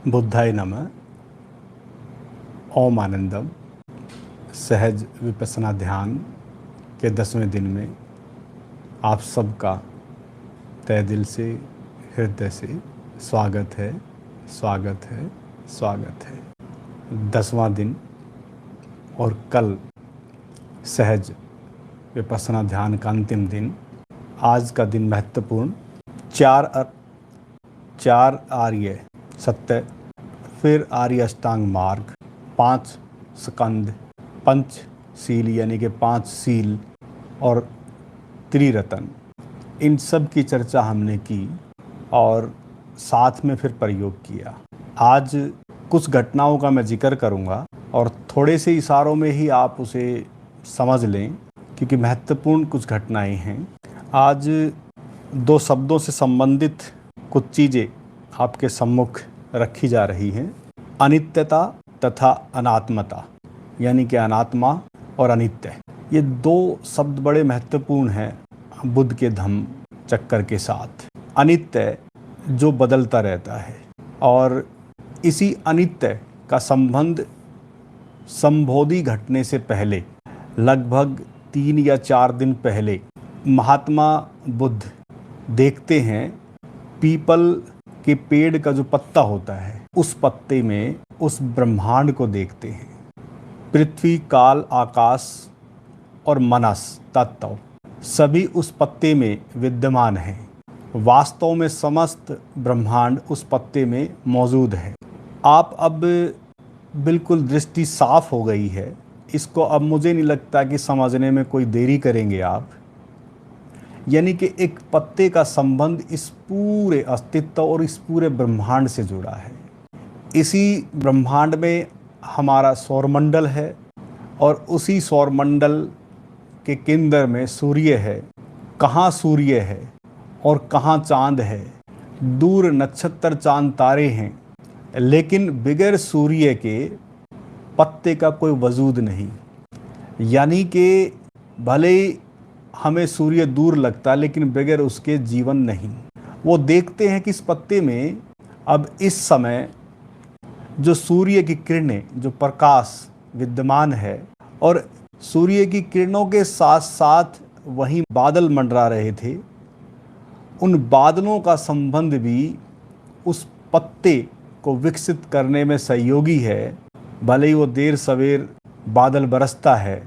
बुद्धाय नमः। ओम आनंदम। सहज विपස්සना ध्यान के 10वें दिन में आप सबका तहे दिल से, हृदय से स्वागत है, स्वागत है, स्वागत है। 10वां दिन और कल सहज विपස්සना ध्यान का अंतिम दिन। आज का दिन महत्वपूर्ण। चार आर्य सत्य, फिर आर्य अष्टांग मार्ग, 5 स्कंद, पंचशील यानी कि 5 सील और त्रिरत्न, इन सब की चर्चा हमने की और साथ में फिर प्रयोग किया। आज कुछ घटनाओं का मैं जिक्र करूंगा और थोड़े से इशारों में ही आप उसे समझ लें, क्योंकि महत्वपूर्ण कुछ घटनाएं हैं। आज 2 शब्दों से संबंधित कुछ चीज़ें आपके सम्मुख रखी जा रही हैं। अनित्यता तथा अनात्मता, यानी कि अनात्मा और अनित्य। ये 2 शब्द बड़े महत्वपूर्ण हैं बुद्ध के धम्म चक्कर के साथ। अनित्य जो बदलता रहता है, और इसी अनित्य का संबंध संबोधि घटने से पहले लगभग 3 या 4 दिन पहले महात्मा बुद्ध देखते हैं पीपल के पेड़ का जो पत्ता होता है, उस पत्ते में उस ब्रह्मांड को देखते हैं। पृथ्वी, काल, आकाश और मनस तत्व सभी उस पत्ते में विद्यमान हैं। वास्तव में समस्त ब्रह्मांड उस पत्ते में मौजूद है। आप अब बिल्कुल दृष्टि साफ हो गई है। इसको अब मुझे नहीं लगता कि समझने में कोई देरी करेंगे आप। यानी कि एक पत्ते का संबंध इस पूरे अस्तित्व और इस पूरे ब्रह्मांड से जुड़ा है। इसी ब्रह्मांड में हमारा सौरमंडल है और उसी सौरमंडल के केंद्र में सूर्य है। कहाँ सूर्य है और कहाँ चांद है? दूर नक्षत्र, चांद, तारे हैं, लेकिन बगैर सूर्य के पत्ते का कोई वजूद नहीं। यानी कि भले हमें सूर्य दूर लगता, लेकिन बगैर उसके जीवन नहीं। वो देखते हैं कि इस पत्ते में अब इस समय जो सूर्य की किरणें, जो प्रकाश विद्यमान है, और सूर्य की किरणों के साथ साथ वहीं बादल मंडरा रहे थे, उन बादलों का संबंध भी उस पत्ते को विकसित करने में सहयोगी है। भले ही वो देर सवेर बादल बरसता है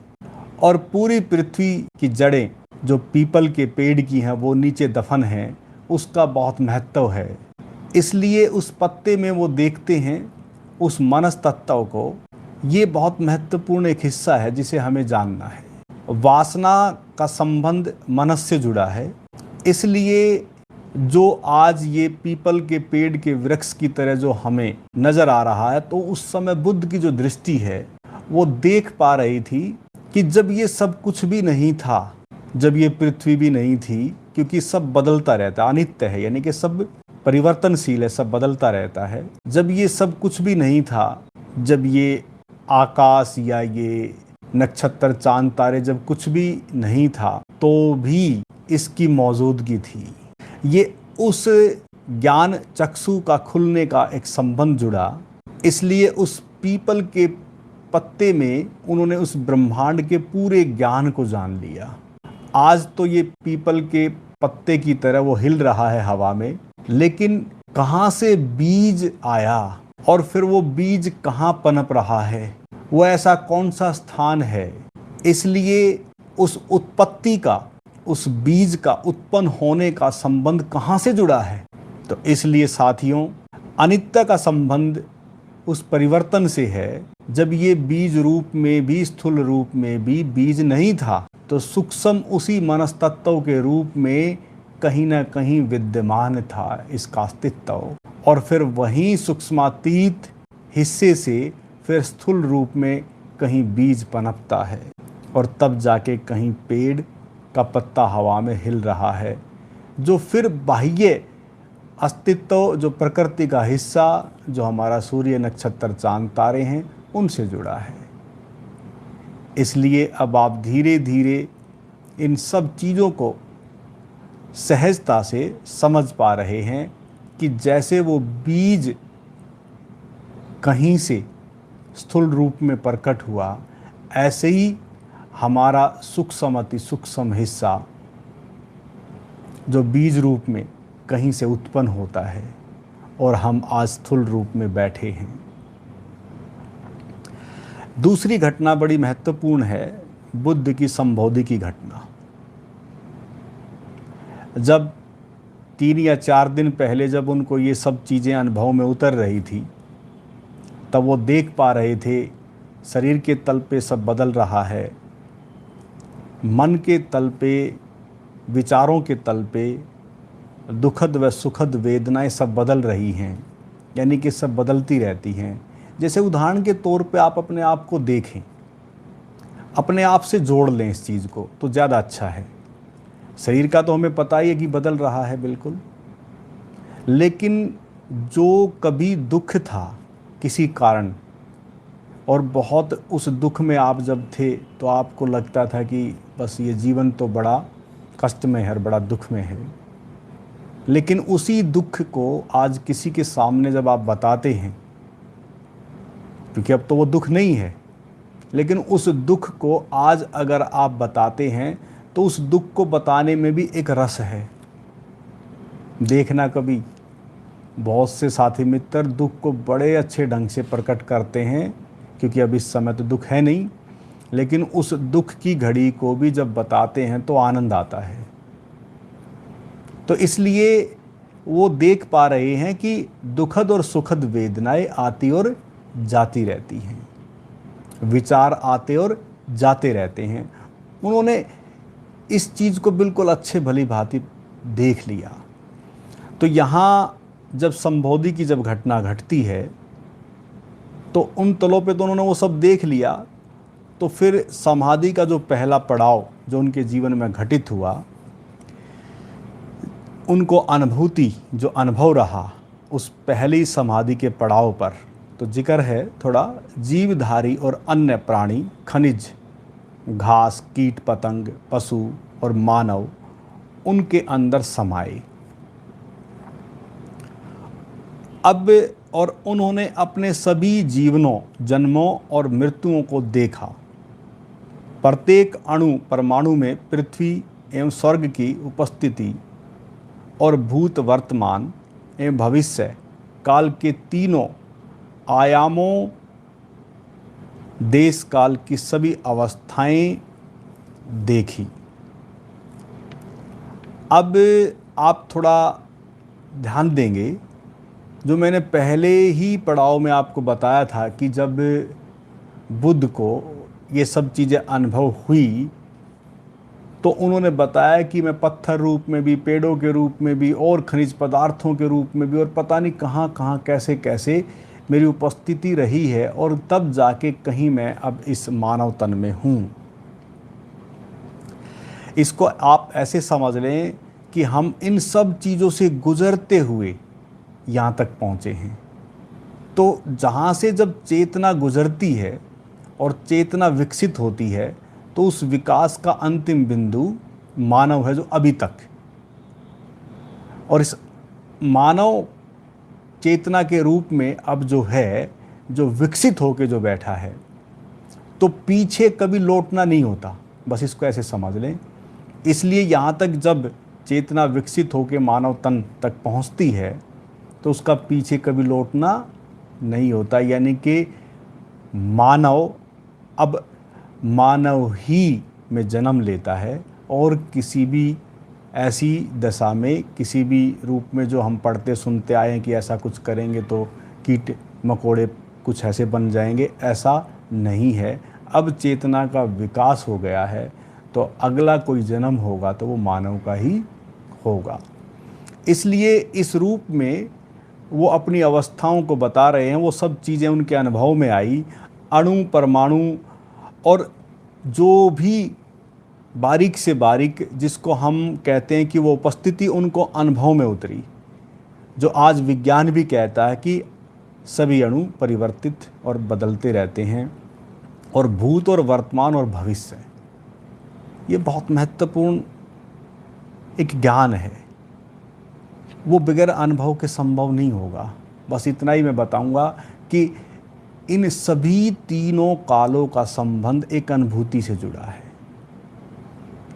और पूरी पृथ्वी की जड़ें जो पीपल के पेड़ की हैं वो नीचे दफन हैं, उसका बहुत महत्व है। इसलिए उस पत्ते में वो देखते हैं उस मनस तत्व को। ये बहुत महत्वपूर्ण एक हिस्सा है जिसे हमें जानना है। वासना का संबंध मनस से जुड़ा है। इसलिए जो आज ये पीपल के पेड़ के वृक्ष की तरह जो हमें नजर आ रहा है, तो उस समय बुद्ध की जो दृष्टि है वो देख पा रही थी कि जब ये सब कुछ भी नहीं था, जब ये पृथ्वी भी नहीं थी, क्योंकि सब बदलता रहता है, अनित्य है, यानी कि सब परिवर्तनशील है, सब बदलता रहता है। जब ये सब कुछ भी नहीं था, जब ये आकाश या ये नक्षत्र, चांद, तारे जब कुछ भी नहीं था, तो भी इसकी मौजूदगी थी। ये उस ज्ञान चक्षु का खुलने का एक संबंध जुड़ा। इसलिए उस पीपल के पत्ते में उन्होंने उस ब्रह्मांड के पूरे ज्ञान को जान लिया। आज तो ये पीपल के पत्ते की तरह वो हिल रहा है हवा में, लेकिन कहाँ से बीज आया और फिर वो बीज कहाँ पनप रहा है, वो ऐसा कौन सा स्थान है? इसलिए उस उत्पत्ति का, उस बीज का उत्पन्न होने का संबंध कहाँ से जुड़ा है? तो इसलिए साथियों, अनित्य का संबंध उस परिवर्तन से है। जब ये बीज रूप में भी, स्थूल रूप में भी बीज नहीं था, तो सूक्ष्म उसी मनस्तत्व के रूप में कहीं ना कहीं विद्यमान था इसका अस्तित्व, और फिर वहीं सूक्ष्मातीत हिस्से से फिर स्थूल रूप में कहीं बीज पनपता है, और तब जाके कहीं पेड़ का पत्ता हवा में हिल रहा है, जो फिर बाह्य अस्तित्व, जो प्रकृति का हिस्सा, जो हमारा सूर्य, नक्षत्र, चांद, तारे हैं, उनसे जुड़ा है। इसलिए अब आप धीरे धीरे इन सब चीज़ों को सहजता से समझ पा रहे हैं कि जैसे वो बीज कहीं से स्थूल रूप में प्रकट हुआ, ऐसे ही हमारा सूक्ष्म हिस्सा जो बीज रूप में कहीं से उत्पन्न होता है और हम आज स्थूल रूप में बैठे हैं। दूसरी घटना बड़ी महत्वपूर्ण है, बुद्ध की संबोधि की घटना। जब 3 या 4 दिन पहले जब उनको ये सब चीज़ें अनुभव में उतर रही थी, तब वो देख पा रहे थे शरीर के तल पे सब बदल रहा है, मन के तल पे, विचारों के तल पे दुखद व सुखद वेदनाएं सब बदल रही हैं, यानी कि सब बदलती रहती हैं। जैसे उदाहरण के तौर पे आप अपने आप को देखें, अपने आप से जोड़ लें इस चीज़ को तो ज़्यादा अच्छा है। शरीर का तो हमें पता ही है कि बदल रहा है बिल्कुल, लेकिन जो कभी दुख था किसी कारण और बहुत उस दुख में आप जब थे तो आपको लगता था कि बस ये जीवन तो बड़ा कष्ट में है और बड़ा दुख में है, लेकिन उसी दुख को आज किसी के सामने जब आप बताते हैं, क्योंकि अब तो वो दुख नहीं है, लेकिन उस दुख को आज अगर आप बताते हैं तो उस दुख को बताने में भी एक रस है। देखना कभी बहुत से साथी मित्र दुख को बड़े अच्छे ढंग से प्रकट करते हैं, क्योंकि अब इस समय तो दुख है नहीं, लेकिन उस दुख की घड़ी को भी जब बताते हैं तो आनंद आता है। तो इसलिए वो देख पा रहे हैं कि दुखद और सुखद वेदनाएं आती और जाती रहती हैं, विचार आते और जाते रहते हैं। उन्होंने इस चीज़ को बिल्कुल अच्छे भली भांति देख लिया। तो यहाँ जब संबोधि की जब घटना घटती है तो उन तलों पे तो उन्होंने वो सब देख लिया। तो फिर समाधि का जो पहला पड़ाव जो उनके जीवन में घटित हुआ, उनको अनुभूति जो अनुभव रहा उस पहली समाधि के पड़ाव पर, तो जिक्र है थोड़ा, जीवधारी और अन्य प्राणी, खनिज, घास, कीट पतंग, पशु और मानव उनके अंदर समाये। अब और उन्होंने अपने सभी जीवनों, जन्मों और मृत्युओं को देखा। प्रत्येक अणु परमाणु में पृथ्वी एवं स्वर्ग की उपस्थिति और भूत, वर्तमान एवं भविष्य काल के तीनों आयामों, देश काल की सभी अवस्थाएं देखी। अब आप थोड़ा ध्यान देंगे, जो मैंने पहले ही पड़ाव में आपको बताया था कि जब बुद्ध को ये सब चीज़ें अनुभव हुई तो उन्होंने बताया कि मैं पत्थर रूप में भी, पेड़ों के रूप में भी और खनिज पदार्थों के रूप में भी, और पता नहीं कहाँ कहाँ कैसे कैसे मेरी उपस्थिति रही है, और तब जाके कहीं मैं अब इस मानव तन में हूँ। इसको आप ऐसे समझ लें कि हम इन सब चीज़ों से गुजरते हुए यहाँ तक पहुँचे हैं। तो जहाँ से जब चेतना गुजरती है और चेतना विकसित होती है तो उस विकास का अंतिम बिंदु मानव है, जो अभी तक, और इस मानव चेतना के रूप में अब जो है, जो विकसित होके जो बैठा है, तो पीछे कभी लौटना नहीं होता, बस इसको ऐसे समझ लें। इसलिए यहाँ तक जब चेतना विकसित होके मानव तन तक पहुँचती है तो उसका पीछे कभी लौटना नहीं होता, यानी कि मानव अब मानव ही में जन्म लेता है, और किसी भी ऐसी दशा में, किसी भी रूप में जो हम पढ़ते सुनते आए हैं कि ऐसा कुछ करेंगे तो कीट मकोड़े कुछ ऐसे बन जाएंगे, ऐसा नहीं है। अब चेतना का विकास हो गया है तो अगला कोई जन्म होगा तो वो मानव का ही होगा। इसलिए इस रूप में वो अपनी अवस्थाओं को बता रहे हैं, वो सब चीज़ें उनके अनुभव में आई, अणु, परमाणु और जो भी बारीक से बारीक, जिसको हम कहते हैं कि वो उपस्थिति उनको अनुभव में उतरी, जो आज विज्ञान भी कहता है कि सभी अणु परिवर्तित और बदलते रहते हैं, और भूत और वर्तमान और भविष्य, ये बहुत महत्वपूर्ण एक ज्ञान है, वो बगैर अनुभव के संभव नहीं होगा। बस इतना ही मैं बताऊंगा कि इन सभी तीनों कालों का संबंध एक अनुभूति से जुड़ा है।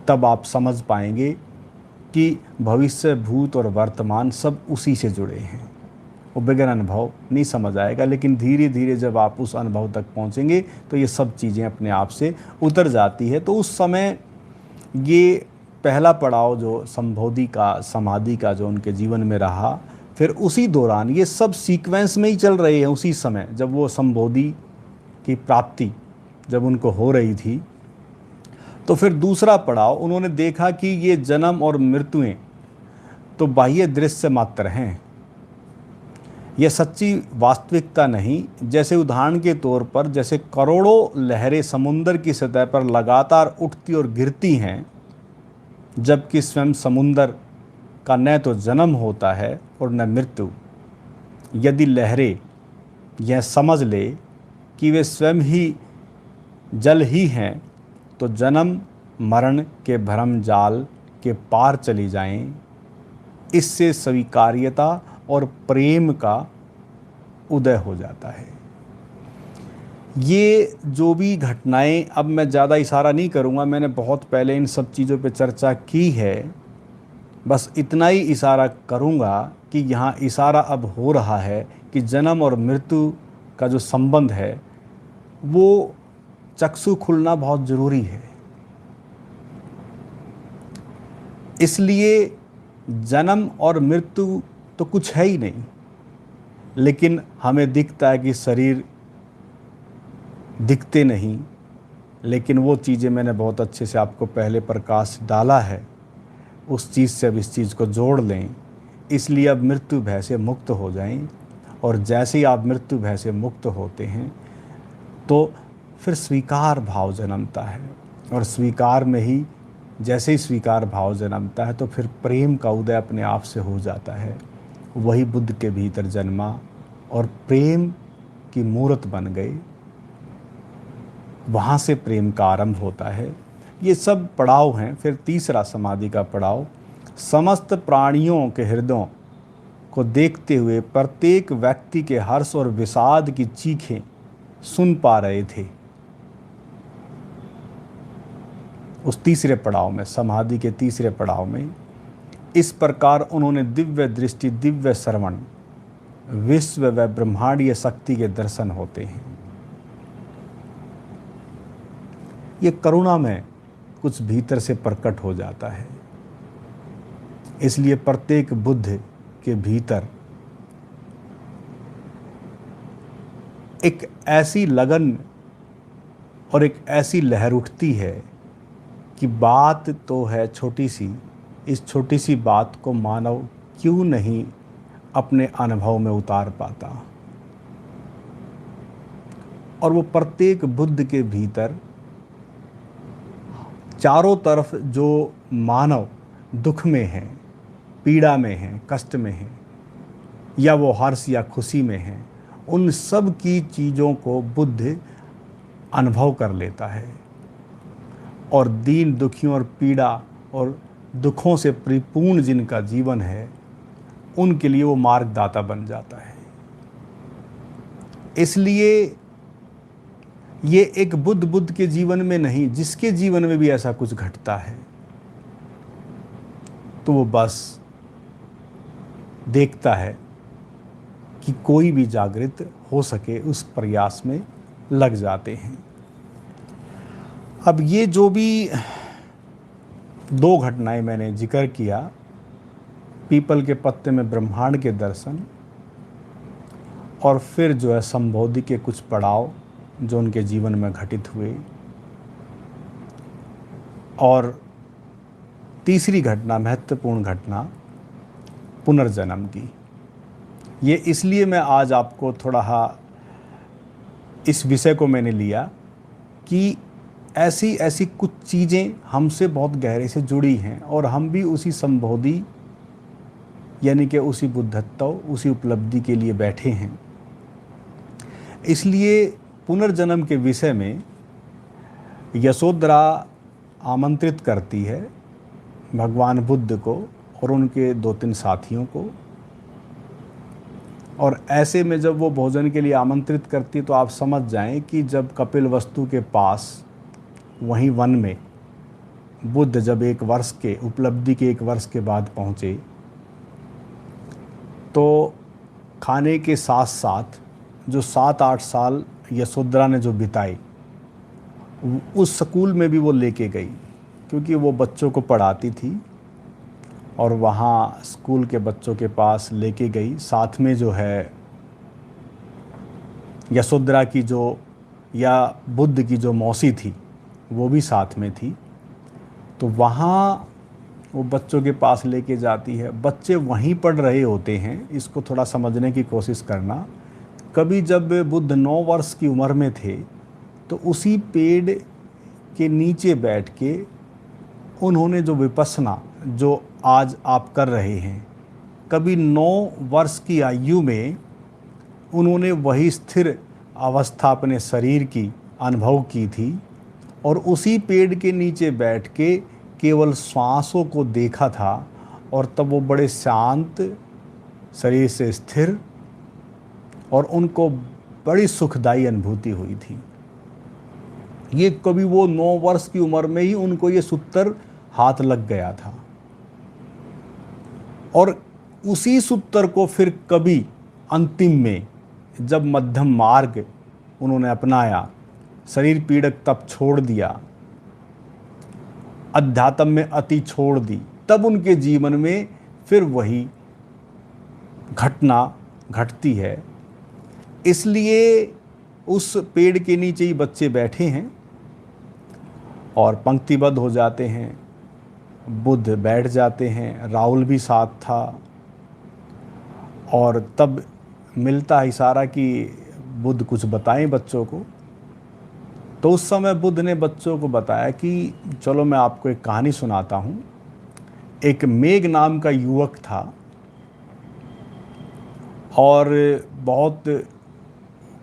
तब आप समझ पाएंगे कि भविष्य, भूत और वर्तमान सब उसी से जुड़े हैं। वो बगैर अनुभव नहीं समझ आएगा, लेकिन धीरे धीरे जब आप उस अनुभव तक पहुंचेंगे तो ये सब चीज़ें अपने आप से उतर जाती है। तो उस समय ये पहला पड़ाव जो संबोधि का, समाधि का जो उनके जीवन में रहा, फिर उसी दौरान ये सब सीक्वेंस में ही चल रहे हैं। उसी समय जब वो संबोधि की प्राप्ति जब उनको हो रही थी, तो फिर दूसरा पड़ाव उन्होंने देखा कि ये जन्म और मृत्युएं तो बाह्य दृश्य मात्र हैं, यह सच्ची वास्तविकता नहीं। जैसे उदाहरण के तौर पर, जैसे करोड़ों लहरें समुद्र की सतह पर लगातार उठती और गिरती हैं, जबकि स्वयं समुद्र का न तो जन्म होता है और न मृत्यु। यदि लहरें यह समझ ले कि वे स्वयं ही जल ही हैं, तो जन्म मरण के भ्रम जाल के पार चली जाएं। इससे स्वीकार्यता और प्रेम का उदय हो जाता है। ये जो भी घटनाएं, अब मैं ज़्यादा इशारा नहीं करूँगा, मैंने बहुत पहले इन सब चीज़ों पे चर्चा की है। बस इतना ही इशारा करूँगा कि यहाँ इशारा अब हो रहा है कि जन्म और मृत्यु का जो संबंध है वो चक्षु खुलना बहुत ज़रूरी है। इसलिए जन्म और मृत्यु तो कुछ है ही नहीं, लेकिन हमें दिखता है कि शरीर दिखते नहीं, लेकिन वो चीज़ें मैंने बहुत अच्छे से आपको पहले प्रकाश डाला है, उस चीज़ से अब इस चीज़ को जोड़ लें। इसलिए अब मृत्यु भय से मुक्त हो जाएं, और जैसे ही आप मृत्यु भय से मुक्त होते हैं तो फिर स्वीकार भाव जन्मता है, और स्वीकार में ही जैसे ही स्वीकार भाव जन्मता है तो फिर प्रेम का उदय अपने आप से हो जाता है। वही बुद्ध के भीतर जन्मा और प्रेम की मूर्त बन गई, वहाँ से प्रेम का आरंभ होता है। ये सब पड़ाव हैं। फिर तीसरा समाधि का पड़ाव, समस्त प्राणियों के हृदयों को देखते हुए प्रत्येक व्यक्ति के हर्ष और विषाद की चीखें सुन पा रहे थे। उस तीसरे पड़ाव में, समाधि के तीसरे पड़ाव में, इस प्रकार उन्होंने दिव्य दृष्टि, दिव्य श्रवण, विश्व व ब्रह्मांडीय शक्ति के दर्शन होते हैं। ये करुणा में कुछ भीतर से प्रकट हो जाता है। इसलिए प्रत्येक बुद्ध के भीतर एक ऐसी लगन और एक ऐसी लहर उठती है कि बात तो है छोटी सी, इस छोटी सी बात को मानव क्यों नहीं अपने अनुभव में उतार पाता। और वो प्रत्येक बुद्ध के भीतर चारों तरफ जो मानव दुख में है, पीड़ा में है, कष्ट में है, या वो हर्ष या खुशी में है, उन सब की चीज़ों को बुद्ध अनुभव कर लेता है, और दीन दुखियों और पीड़ा और दुखों से परिपूर्ण जिनका जीवन है, उनके लिए वो मार्गदाता बन जाता है। इसलिए ये एक बुद्ध के जीवन में नहीं, जिसके जीवन में भी ऐसा कुछ घटता है तो वो बस देखता है कि कोई भी जागृत हो सके, उस प्रयास में लग जाते हैं। अब ये जो भी दो घटनाएं मैंने जिक्र किया, पीपल के पत्ते में ब्रह्मांड के दर्शन, और फिर जो है संबोधि के कुछ पड़ाव जो उनके जीवन में घटित हुए, और तीसरी घटना, महत्वपूर्ण घटना, पुनर्जन्म की। ये इसलिए मैं आज आपको थोड़ा इस विषय को मैंने लिया कि ऐसी ऐसी कुछ चीज़ें हमसे बहुत गहरे से जुड़ी हैं, और हम भी उसी संबोधि यानी कि उसी बुद्धत्व, उसी उपलब्धि के लिए बैठे हैं। इसलिए पुनर्जन्म के विषय में यशोधरा आमंत्रित करती है भगवान बुद्ध को और उनके 2-3 साथियों को और ऐसे में जब वो भोजन के लिए आमंत्रित करती तो आप समझ जाएं कि जब कपिलवस्तु के पास वहीं वन में बुद्ध जब 1 वर्ष के उपलब्धि के 1 वर्ष के बाद पहुँचे तो खाने के साथ साथ जो 7-8 साल यशोधरा ने जो बिताए उस स्कूल में भी वो लेके गई, क्योंकि वो बच्चों को पढ़ाती थी और वहाँ स्कूल के बच्चों के पास लेके गई। साथ में जो है यशोधरा की जो या बुद्ध की जो मौसी थी वो भी साथ में थी। तो वहाँ वो बच्चों के पास लेके जाती है। बच्चे वहीं पढ़ रहे होते हैं, इसको थोड़ा समझने की कोशिश करना। कभी जब बुद्ध 9 वर्ष की उम्र में थे तो उसी पेड़ के नीचे बैठ के उन्होंने जो विपස්සना जो आज आप कर रहे हैं, कभी 9 वर्ष की आयु में उन्होंने वही स्थिर अवस्था अपने शरीर की अनुभव की थी और उसी पेड़ के नीचे बैठ के केवल श्वासों को देखा था और तब वो बड़े शांत, शरीर से स्थिर और उनको बड़ी सुखदायी अनुभूति हुई थी। ये कभी वो 9 वर्ष की उम्र में ही उनको ये सूत्र हाथ लग गया था और उसी सूत्र को फिर कभी अंतिम में जब मध्यम मार्ग उन्होंने अपनाया, शरीर पीड़क तब छोड़ दिया, अध्यात्म में अति छोड़ दी, तब उनके जीवन में फिर वही घटना घटती है। इसलिए उस पेड़ के नीचे ही बच्चे बैठे हैं और पंक्तिबद्ध हो जाते हैं। बुद्ध बैठ जाते हैं, राहुल भी साथ था और तब मिलता है इशारा कि बुद्ध कुछ बताएं बच्चों को। तो उस समय बुद्ध ने बच्चों को बताया कि चलो मैं आपको एक कहानी सुनाता हूँ। एक मेघ नाम का युवक था और बहुत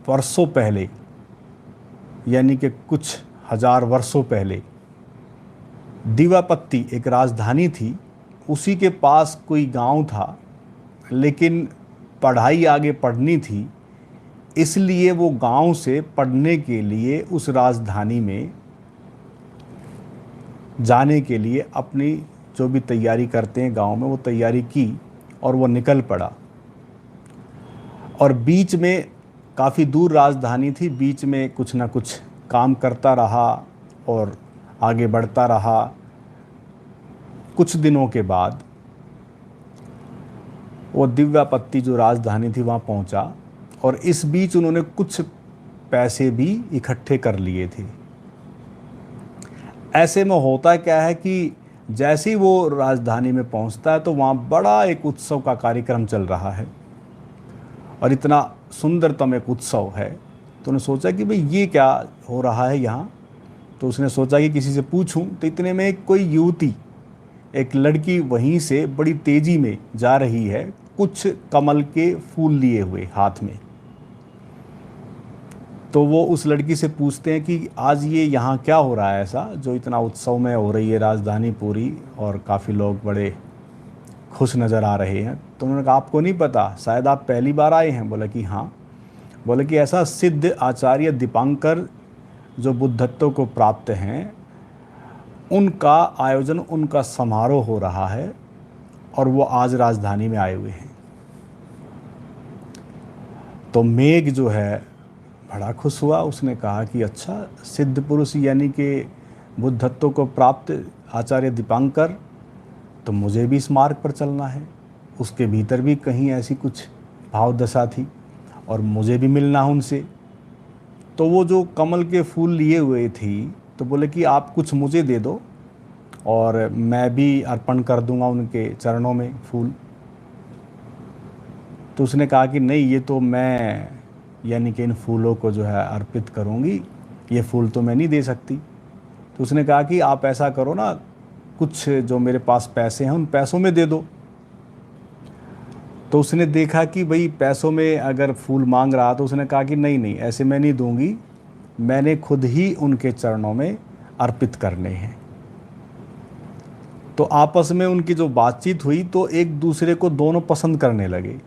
वर्षों पहले, यानी कि कुछ हजार वर्षों पहले, दिवापत्ती एक राजधानी थी, उसी के पास कोई गांव था, लेकिन पढ़ाई आगे पढ़नी थी, इसलिए वो गांव से पढ़ने के लिए उस राजधानी में जाने के लिए अपनी जो भी तैयारी करते हैं गांव में वो तैयारी की और वो निकल पड़ा। और बीच में काफ़ी दूर राजधानी थी, बीच में कुछ ना कुछ काम करता रहा और आगे बढ़ता रहा। कुछ दिनों के बाद वो दिव्यापत्ति जो राजधानी थी वहाँ पहुँचा और इस बीच उन्होंने कुछ पैसे भी इकट्ठे कर लिए थे। ऐसे में होता क्या है कि जैसे ही वो राजधानी में पहुँचता है तो वहाँ बड़ा एक उत्सव का कार्यक्रम चल रहा है और इतना सुंदरतम एक उत्सव है। तो उन्होंने सोचा कि भाई ये क्या हो रहा है यहाँ। तो उसने सोचा कि किसी से पूछूं। तो इतने में कोई युवती, एक लड़की वहीं से बड़ी तेजी में जा रही है, कुछ कमल के फूल लिए हुए हाथ में। तो वो उस लड़की से पूछते हैं कि आज ये यहाँ क्या हो रहा है ऐसा जो इतना उत्सव में हो रही है राजधानी पूरी और काफ़ी लोग बड़े खुश नज़र आ रहे हैं। तो उन्होंने कहा आपको नहीं पता, शायद आप पहली बार आए हैं। बोला कि हाँ। बोले कि ऐसा सिद्ध आचार्य दीपांकर जो बुद्धत्व को प्राप्त हैं, उनका आयोजन, उनका समारोह हो रहा है और वो आज राजधानी में आए हुए हैं। तो मेघ जो है बड़ा खुश हुआ। उसने कहा कि अच्छा, सिद्ध पुरुष यानी कि बुद्धत्व को प्राप्त आचार्य दीपांकर, तो मुझे भी इस मार्ग पर चलना है। उसके भीतर भी कहीं ऐसी कुछ भाव दशा थी और मुझे भी मिलना है उनसे। तो वो जो कमल के फूल लिए हुए थी, तो बोले कि आप कुछ मुझे दे दो और मैं भी अर्पण कर दूंगा उनके चरणों में फूल। तो उसने कहा कि नहीं, ये तो मैं यानी कि इन फूलों को जो है अर्पित करूंगी, ये फूल तो मैं नहीं दे सकती। तो उसने कहा कि आप ऐसा करो ना, कुछ जो मेरे पास पैसे हैं उन पैसों में दे दो। तो उसने देखा कि भाई पैसों में अगर फूल मांग रहा, तो उसने कहा कि नहीं नहीं, ऐसे मैं नहीं दूंगी, मैंने खुद ही उनके चरणों में अर्पित करने हैं। तो आपस में उनकी जो बातचीत हुई तो एक दूसरे को दोनों पसंद करने लगे।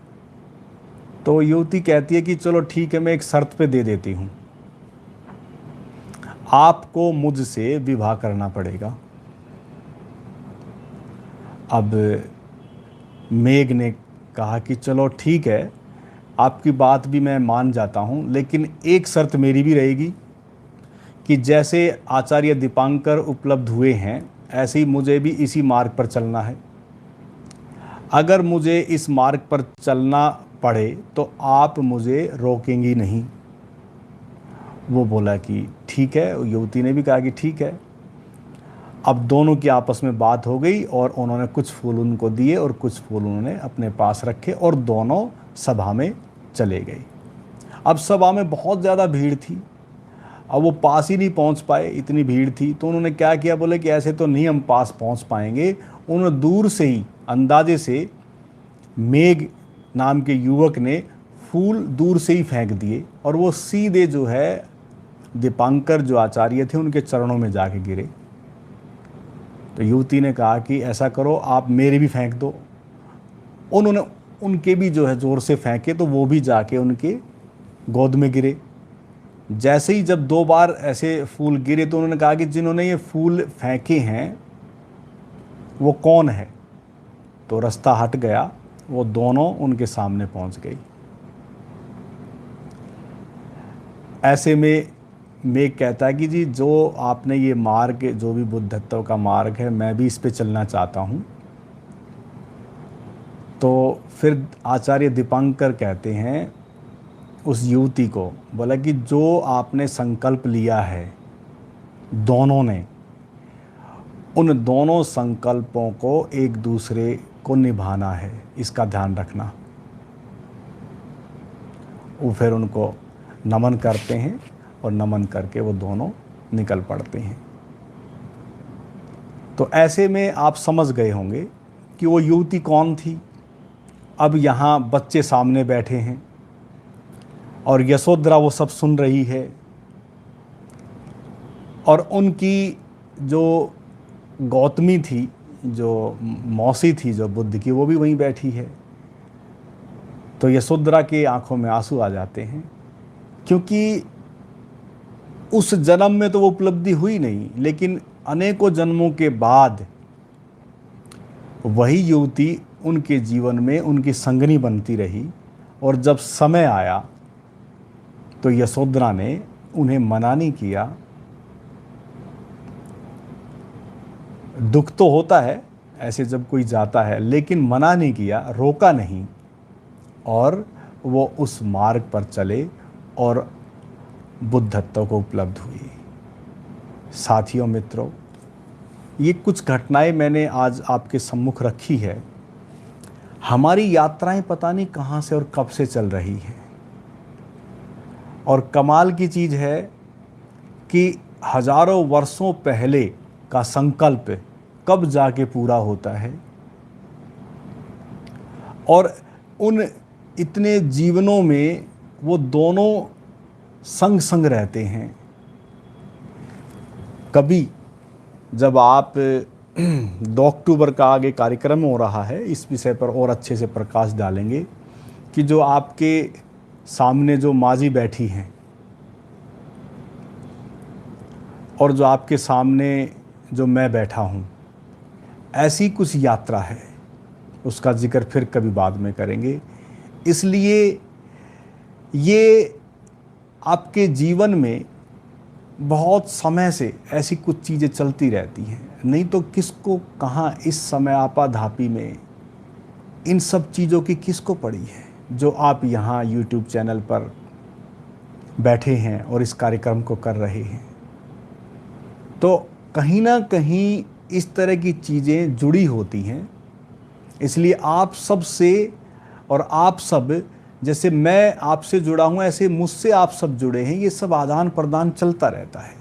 तो युवती कहती है कि चलो ठीक है, मैं एक शर्त पे दे देती हूँ, आपको मुझसे विवाह करना पड़ेगा। अब मेघ ने कहा कि चलो ठीक है, आपकी बात भी मैं मान जाता हूँ, लेकिन एक शर्त मेरी भी रहेगी कि जैसे आचार्य दीपांकर उपलब्ध हुए हैं, ऐसे ही मुझे भी इसी मार्ग पर चलना है। अगर मुझे इस मार्ग पर चलना पड़े तो आप मुझे रोकेंगी नहीं। वो बोला कि ठीक है, युवती ने भी कहा कि ठीक है। अब दोनों की आपस में बात हो गई और उन्होंने कुछ फूल उनको दिए और कुछ फूल उन्होंने अपने पास रखे और दोनों सभा में चले गए। अब सभा में बहुत ज़्यादा भीड़ थी, अब वो पास ही नहीं पहुंच पाए, इतनी भीड़ थी। तो उन्होंने क्या किया, बोले कि ऐसे तो नहीं हम पास पहुंच पाएंगे। उन्होंने दूर से ही अंदाजे से मेघ नाम के युवक ने फूल दूर से ही फेंक दिए और वो सीधे जो है दीपांकर जो आचार्य थे उनके चरणों में जाके गिरे। तो युवती ने कहा कि ऐसा करो, आप मेरे भी फेंक दो। उन्होंने उनके भी जो है ज़ोर से फेंके तो वो भी जाके उनके गोद में गिरे। जैसे ही जब 2 बार ऐसे फूल गिरे तो उन्होंने कहा कि जिन्होंने ये फूल फेंके हैं वो कौन है। तो रास्ता हट गया, वो दोनों उनके सामने पहुंच गई। ऐसे में मेघ कहता है कि जी जो आपने ये मार्ग, जो भी बुद्धत्व का मार्ग है, मैं भी इस पे चलना चाहता हूँ। तो फिर आचार्य दीपांकर कहते हैं उस युवती को, बोला कि जो आपने संकल्प लिया है दोनों ने, उन दोनों संकल्पों को एक दूसरे को निभाना है, इसका ध्यान रखना। वो फिर उनको नमन करते हैं और नमन करके वो दोनों निकल पड़ते हैं। तो ऐसे में आप समझ गए होंगे कि वो युवती कौन थी। अब यहाँ बच्चे सामने बैठे हैं और यशोधरा वो सब सुन रही है और उनकी जो गौतमी थी, जो मौसी थी जो बुद्ध की, वो भी वहीं बैठी है। तो यशोधरा के आंखों में आंसू आ जाते हैं, क्योंकि उस जन्म में तो वो उपलब्धि हुई नहीं, लेकिन अनेकों जन्मों के बाद वही युवती उनके जीवन में उनकी संगनी बनती रही। और जब समय आया तो यशोधरा ने उन्हें मना नहीं किया। दुख तो होता है ऐसे जब कोई जाता है, लेकिन मना नहीं किया, रोका नहीं, और वो उस मार्ग पर चले और बुद्धत्व को उपलब्ध हुई। साथियों, मित्रों, ये कुछ घटनाएं मैंने आज आपके सम्मुख रखी है। हमारी यात्राएं पता नहीं कहाँ से और कब से चल रही हैं, और कमाल की चीज़ है कि हजारों वर्षों पहले का संकल्प कब जाके पूरा होता है, और उन इतने जीवनों में वो दोनों संग संग रहते हैं। कभी जब आप 2 अक्टूबर का आगे कार्यक्रम हो रहा है, इस विषय पर और अच्छे से प्रकाश डालेंगे कि जो आपके सामने जो माजी बैठी हैं और जो आपके सामने जो मैं बैठा हूँ, ऐसी कुछ यात्रा है, उसका जिक्र फिर कभी बाद में करेंगे। इसलिए ये आपके जीवन में बहुत समय से ऐसी कुछ चीज़ें चलती रहती हैं, नहीं तो किसको कहाँ इस समय आपाधापी में इन सब चीज़ों की किसको पड़ी है, जो आप यहाँ YouTube चैनल पर बैठे हैं और इस कार्यक्रम को कर रहे हैं। तो कहीं ना कहीं इस तरह की चीज़ें जुड़ी होती हैं। इसलिए आप सब से और आप सब, जैसे मैं आपसे जुड़ा हूँ, ऐसे मुझसे आप सब जुड़े हैं, ये सब आदान प्रदान चलता रहता है।